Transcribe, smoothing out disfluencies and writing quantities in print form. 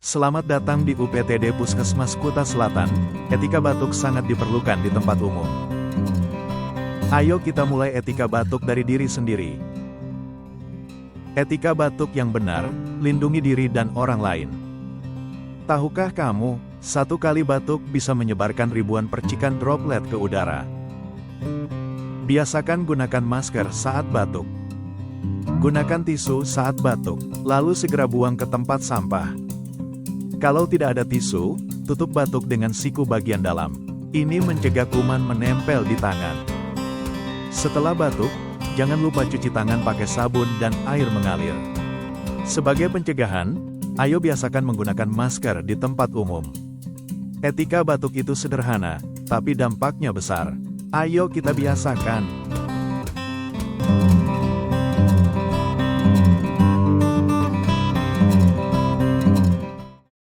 Selamat datang di UPTD Puskesmas Kuta Selatan. Etika batuk sangat diperlukan di tempat umum. Ayo kita mulai etika batuk dari diri sendiri. Etika batuk yang benar, lindungi diri dan orang lain. Tahukah kamu, satu kali batuk bisa menyebarkan ribuan percikan droplet ke udara. Biasakan gunakan masker saat batuk. Gunakan tisu saat batuk, lalu segera buang ke tempat sampah. Kalau tidak ada tisu, tutup batuk dengan siku bagian dalam. Ini mencegah kuman menempel di tangan. Setelah batuk, jangan lupa cuci tangan pakai sabun dan air mengalir. Sebagai pencegahan, ayo biasakan menggunakan masker di tempat umum. Etika batuk itu sederhana, tapi dampaknya besar. Ayo kita biasakan.